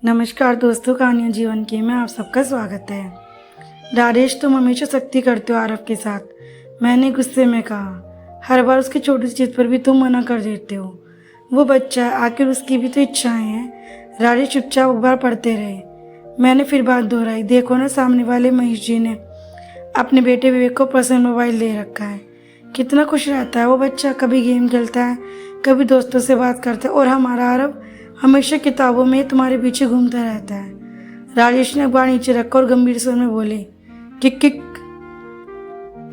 नमस्कार दोस्तों, कहानियाँ जीवन की में आप सबका स्वागत है। राजेश, तुम हमेशा सख्ती करते हो आरव के साथ। मैंने गुस्से में कहा। हर बार उसकी छोटी सी चीज़ पर भी तुम मना कर देते हो। वो बच्चा है, आखिर उसकी भी तो इच्छाएं हैं। राजेश चुपचाप अखबार पढ़ते रहे। मैंने फिर बात दोहराई। देखो ना, सामने वाले महेश जी ने अपने बेटे विवेक को पर्सनल मोबाइल दे रखा है। कितना खुश रहता है वो बच्चा। कभी गेम खेलता है, कभी दोस्तों से बात करता है, और हमारा आरव हमेशा किताबों में तुम्हारे पीछे घूमता रहता है। राजेश ने अखबार नीचे रखा और गंभीर स्वर में बोले, किक किक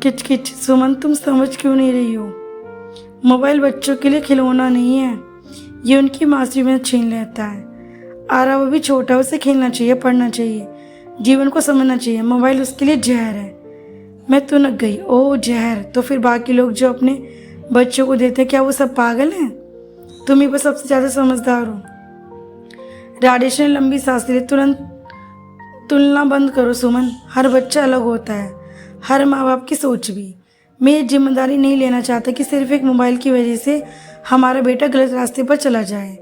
किच किच। सुमन, तुम समझ क्यों नहीं रही हो? मोबाइल बच्चों के लिए खिलौना नहीं है, ये उनकी मासूमियत छीन लेता है। आरव अभी छोटा, उसे खेलना चाहिए, पढ़ना चाहिए, जीवन को समझना चाहिए। मोबाइल उसके लिए जहर है। मैं तुनक गई। ओह जहर, तो फिर बाकी लोग जो अपने बच्चों को देते हैं, क्या वो सब पागल हैं? तुम ही बस सबसे ज्यादा समझदार हो। राजेश ने लंबी सांस ली। तुरंत तुलना बंद करो सुमन। हर बच्चा अलग होता है, हर माँ बाप की सोच भी। मैं ये जिम्मेदारी नहीं लेना चाहता कि सिर्फ एक मोबाइल की वजह से हमारा बेटा गलत रास्ते पर चला जाए।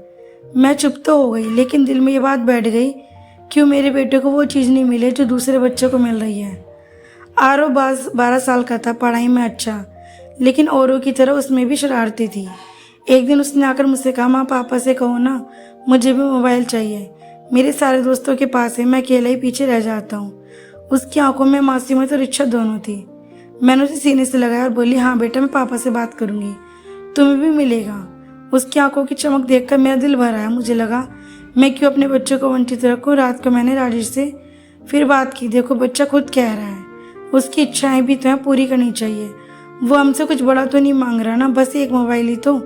मैं चुप तो हो गई, लेकिन दिल में ये बात बैठ गई, क्यों मेरे बेटे को वो चीज़ नहीं मिले जो दूसरे बच्चों को मिल रही है। आरव 12 साल का था, पढ़ाई में अच्छा, लेकिन औरों की तरह उसमें भी शरारती थी। एक दिन उसने आकर मुझसे कहा, माँ पापा से कहो ना, मुझे भी मोबाइल चाहिए। मेरे सारे दोस्तों के पास है, मैं अकेला ही पीछे रह जाता हूँ। उसकी आंखों में मासूमियत और इच्छा दोनों थी। मैंने उसे सीने से लगाया और बोली, हाँ बेटा, मैं पापा से बात करूंगी, तुम्हें भी मिलेगा। उसकी आंखों की चमक देखकर मेरा दिल भर आया। मुझे लगा, मैं क्यों अपने बच्चों को वंचित रखूं। रात को मैंने राजेश से फिर बात की। देखो, बच्चा खुद कह रहा है, उसकी इच्छाएं भी तो हैं, पूरी करनी चाहिए। वो हमसे कुछ बड़ा तो नहीं मांग रहा ना, बस एक मोबाइल ही तो।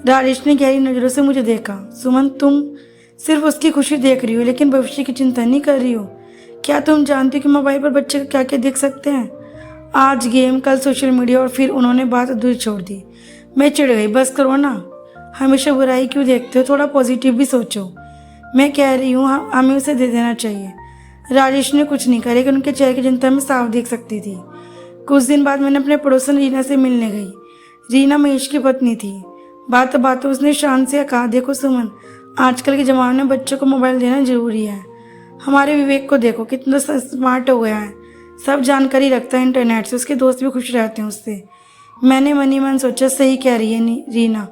राजेश ने गहरी नजरों से मुझे देखा। सुमन, तुम सिर्फ उसकी खुशी देख रही हो, लेकिन भविष्य की चिंता नहीं कर रही हो। क्या तुम जानती हो कि मोबाइल पर बच्चे क्या क्या देख सकते हैं? आज गेम, कल सोशल मीडिया, और फिर उन्होंने बात अधूरी छोड़ दी। मैं चिढ़ गई। बस करो ना, हमेशा बुराई क्यों देखते हो? थोड़ा पॉजिटिव भी सोचो। मैं कह रही हूँ, हमें उसे दे देना चाहिए। राजेश ने कुछ नहीं कहा, लेकिन उनके चेहरे की चिंता में साफ देख सकती थी। कुछ दिन बाद मैंने अपने पड़ोसन रीना से मिलने गई। रीना महेश की पत्नी थी। बातों बातों उसने शान से कहा, देखो सुमन, आजकल के ज़माने में बच्चों को मोबाइल देना जरूरी है। हमारे विवेक को देखो, कितना स्मार्ट हो गया है, सब जानकारी रखता है इंटरनेट से, उसके दोस्त भी खुश रहते हैं उससे। मैंने मन ही मन सोचा, सही कह रही है रीना।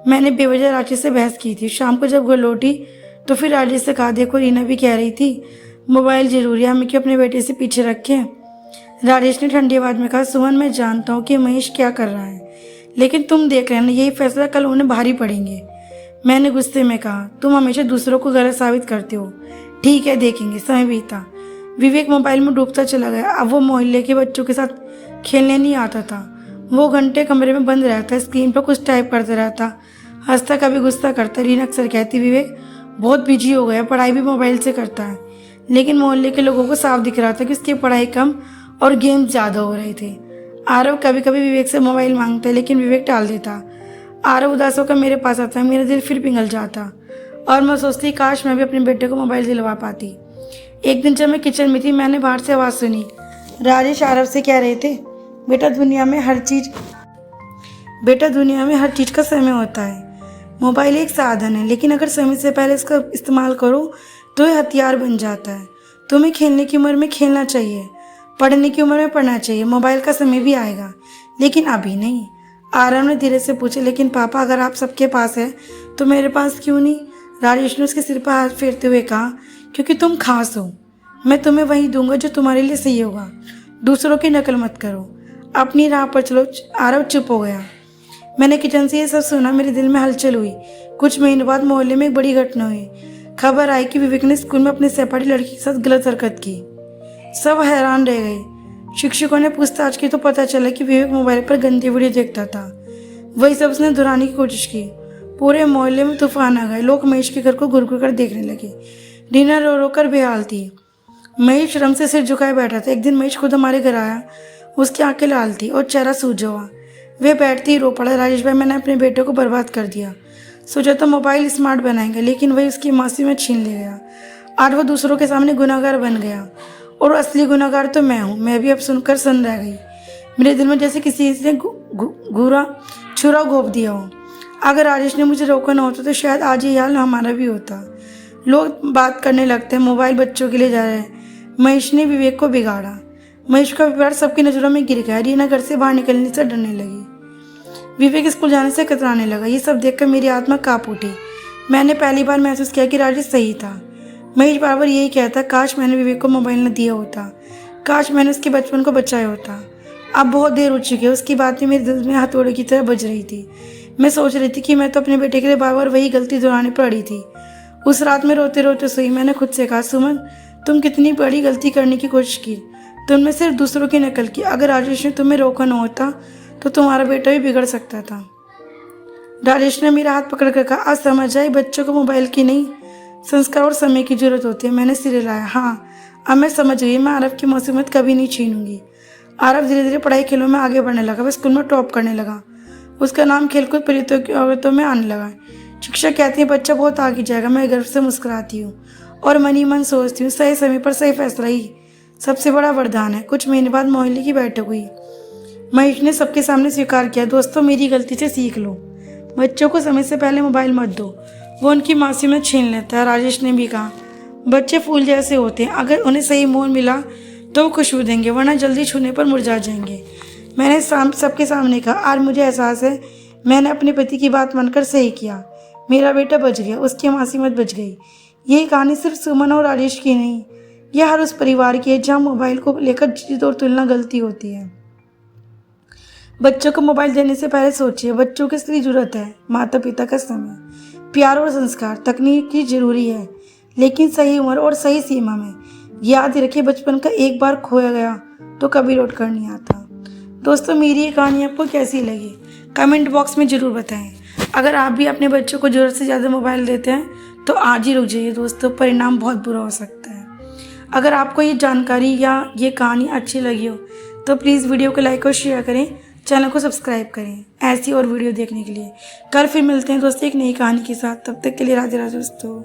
मैंने बेवजह राजेश से बहस की थी। शाम को जब घर लौटी तो फिर राजेश से कहा, देखो रीना भी कह रही थी मोबाइल जरूरी है, हमें क्यों अपने बेटे से पीछे रखें। राजेश ने ठंडी आवाज में कहा, सुमन, मैं जानता हूँ कि महेश क्या कर रहा है, लेकिन तुम देख रहे हैं ना, यही फैसला कल उन्हें भारी पड़ेंगे। मैंने गुस्से में कहा, तुम हमेशा दूसरों को गलत साबित करते हो। ठीक है, देखेंगे। समय बीता। विवेक मोबाइल में डूबता चला गया। अब वो मोहल्ले के बच्चों के साथ खेलने नहीं आता था। वो घंटे कमरे में बंद रहता, स्क्रीन पर कुछ टाइप करता रहता, हंसता, कभी गुस्सा करता। रीना अक्सर कहती, विवेक बहुत बिजी हो गया, पढ़ाई भी मोबाइल से करता है। लेकिन मोहल्ले के लोगों को साफ दिख रहा था कि उसकी पढ़ाई कम और गेम ज़्यादा हो रहे थे। आरव कभी कभी विवेक से मोबाइल मांगता, लेकिन विवेक टाल देता। आरव उदास होकर मेरे पास आता, मेरा दिल फिर पिघल जाता और मैं सोचती, काश मैं भी अपने बेटे को मोबाइल दिलवा पाती। एक दिन जब मैं किचन में थी, मैंने बाहर से आवाज़ सुनी। राजेश आरव से कह रहे थे, बेटा दुनिया में हर चीज़ का समय होता है। मोबाइल एक साधन है, लेकिन अगर समय से पहले इसका इस्तेमाल करो तो ये हथियार बन जाता है। तुम्हें खेलने की उम्र में खेलना चाहिए, पढ़ने की उम्र में पढ़ना चाहिए। मोबाइल का समय भी आएगा, लेकिन अभी नहीं। आरव ने धीरे से पूछा, लेकिन पापा, अगर आप सबके पास है तो मेरे पास क्यों नहीं? राजेश ने उसके सिर पर हाथ फेरते हुए कहा, क्योंकि तुम खास हो। मैं तुम्हें वही दूंगा जो तुम्हारे लिए सही होगा। दूसरों की नकल मत करो, अपनी राह पर चलो। आरव चुप हो गया। मैंने किचन से ये सब सुना, मेरे दिल में हलचल हुई। कुछ महीनों बाद मोहल्ले में एक बड़ी घटना हुई। खबर आई कि विवेक ने स्कूल में अपने सहपाठी लड़की के साथ गलत हरकत की। सब हैरान रह गए। शिक्षकों ने पूछताछ की तो पता चला कि विवेक मोबाइल पर गंदी वीडियो देखता था। वही सब उसने दोहराने की कोशिश की। पूरे मोहल्ले में तूफान आ गए। लोग महेश के घर को घुर घुर कर देखने लगे। रीना रो रो कर बेहाल थी। महेश शर्म से सिर झुकाए बैठा था। एक दिन महेश खुद हमारे घर आया। उसकी आंखें लाल थी और चेहरा सूजा हुआ। वे बैठते ही रो पड़ा, राजेश भाई, मैंने अपने बेटे को बर्बाद कर दिया। सोचा तो मोबाइल स्मार्ट बनाएंगे, लेकिन वही उसकी मासूमियत में छीन ले गया। आज वो दूसरों के सामने गुनाहगार बन गया, और असली गुनाहगार तो मैं हूँ। मैं भी अब सुनकर सुन रह गई। मेरे दिल में जैसे किसी ने घूरा छुरा घोंप दिया हो। अगर राजेश ने मुझे रोका ना होता तो शायद आज ये हाल हमारा भी होता। लोग बात करने लगते हैं मोबाइल बच्चों के लिए जा रहे हैं। महेश ने विवेक को बिगाड़ा। महेश का व्यवहार सबकी नज़रों में गिर गया। रीना घर से बाहर निकलने से डरने लगी। विवेक स्कूल जाने से कतराने लगा। ये सब देखकर मेरी आत्मा कांप उठी। मैंने पहली बार महसूस किया कि राजेश सही था। महेश बार बार यही कहता, काश मैंने विवेक को मोबाइल न दिया होता, काश मैंने उसके बचपन को बचाया होता। अब बहुत देर हो चुकी है। उसकी बातें मेरे दिल में हथौड़े की तरह बज रही थी। मैं सोच रही थी कि मैं तो अपने बेटे के लिए बार बार वही गलती दोहराने पड़ी थी। उस रात में रोते रोते सोई। मैंने खुद से कहा, सुमन तुम कितनी बड़ी गलती करने की कोशिश की। तुमने सिर्फ दूसरों की नकल की। अगर राजेश ने तुम्हें रोका न होता तो तुम्हारा बेटा भी बिगड़ सकता था। राजेश ने मेरा हाथ पकड़ कर कहा, आज समझ आई बच्चों को मोबाइल की नहीं, संस्कार और समय की जरूरत होती है। मैंने सिर हिलाया। हाँ, अब मैं समझ गई। मैं आरव की मौसूमियत कभी नहीं छीनूंगी। आरव धीरे धीरे पढ़ाई खेलों में आगे बढ़ने लगा। वह स्कूल में टॉप करने लगा। उसका नाम खेलकूद प्रतियोगिताओं में आने लगा। शिक्षक कहती है बच्चा बहुत आगे जाएगा। मैं गर्व से मुस्कुराती हूँ और मन ही मन सोचती हूँ, सही समय पर सही फैसला ही सबसे बड़ा वरदान है। कुछ महीने बाद मोहल्ले की बैठक हुई। महेश ने सबके सामने स्वीकार किया, दोस्तों मेरी गलती से सीख लो, बच्चों को समय से पहले मोबाइल मत दो, वो उनकी मासूमियत छीन लेता है। राजेश ने भी कहा, बच्चे फूल जैसे होते हैं, अगर उन्हें सही मोल मिला तो वो खुशबू देंगे, वरना जल्दी छूने पर मुरझा जाएंगे। मैंने सबके सामने कहा, आज मुझे एहसास है मैंने अपने पति की बात मानकर सही किया। मेरा बेटा बच गया, उसकी मासूमियत बच गई। यही कहानी सिर्फ सुमन और राजेश की नहीं, यह हर उस परिवार की है जहाँ मोबाइल को लेकर जिद और तुलना गलती होती है। बच्चों को मोबाइल देने से पहले सोचिए, बच्चों की असली जरूरत है माता पिता का समय, प्यार और संस्कार। तकनीक की जरूरी है लेकिन सही उम्र और सही सीमा में। याद रखिए, बचपन का एक बार खोया गया तो कभी लौट कर नहीं आता। दोस्तों मेरी ये कहानी आपको कैसी लगी कमेंट बॉक्स में ज़रूर बताएं। अगर आप भी अपने बच्चों को ज़रूरत से ज़्यादा मोबाइल देते हैं तो आज ही रुक जाइए दोस्तों, परिणाम बहुत बुरा हो सकता है। अगर आपको ये जानकारी या ये कहानी अच्छी लगी हो तो प्लीज़ वीडियो को लाइक और शेयर करें, चैनल को सब्सक्राइब करें ऐसी और वीडियो देखने के लिए। कल फिर मिलते हैं दोस्तों एक नई कहानी के साथ। तब तक के लिए राधे राधे दोस्तों।